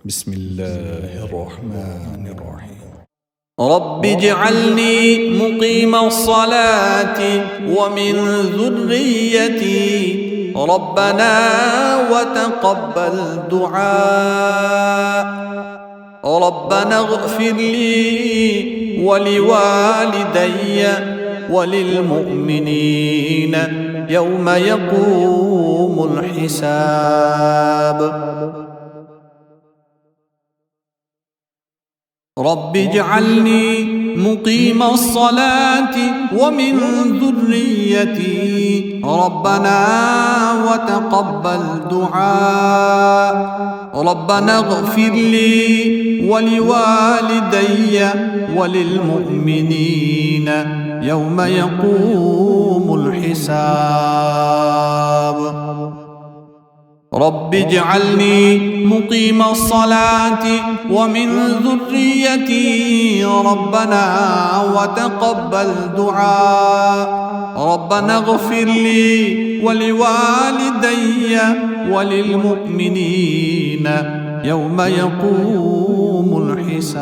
بسم الله الرحمن الرحيم. رب اجعلني مقيم الصلاة ومن ذريتي ربنا وتقبل دعاء. ربنا اغفر لي ولوالدي وللمؤمنين يوم يقوم الحساب. رب اجعلني مقيم الصلاة ومن ذريتي ربنا وتقبل دعاء. ربنا اغفر لي ولوالدي وللمؤمنين يوم يقوم الحساب. رب اجعلني مقيم الصلاة ومن ذريتي ربنا وتقبل دعاء. ربنا اغفر لي ولوالدي وللمؤمنين يوم يقوم الحساب.